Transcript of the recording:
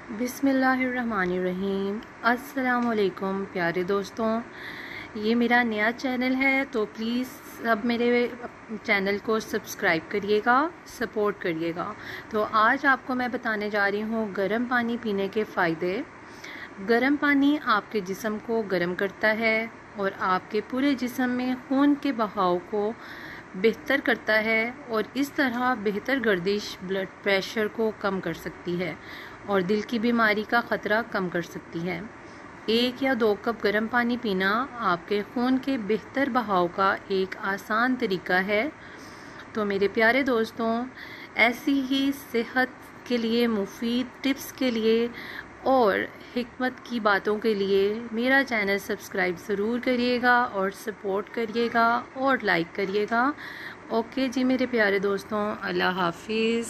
बिस्मिल्लाहिर्रहमानिर्रहीम। अस्सलामुअलैकुम प्यारे दोस्तों, ये मेरा नया चैनल है तो प्लीज़ सब मेरे चैनल को सब्सक्राइब करिएगा, सपोर्ट करिएगा। तो आज आपको मैं बताने जा रही हूँ गर्म पानी पीने के फ़ायदे। गर्म पानी आपके जिस्म को गर्म करता है और आपके पूरे जिस्म में खून के बहाव को बेहतर करता है और इस तरह बेहतर गर्दिश ब्लड प्रेशर को कम कर सकती है और दिल की बीमारी का ख़तरा कम कर सकती है। 1 या 2 कप गर्म पानी पीना आपके खून के बेहतर बहाव का एक आसान तरीका है। तो मेरे प्यारे दोस्तों, ऐसी ही सेहत के लिए मुफीद टिप्स के लिए और हिकमत की बातों के लिए मेरा चैनल सब्सक्राइब ज़रूर करिएगा और सपोर्ट करिएगा और लाइक करिएगा। ओके जी मेरे प्यारे दोस्तों, अल्लाह हाफिज़।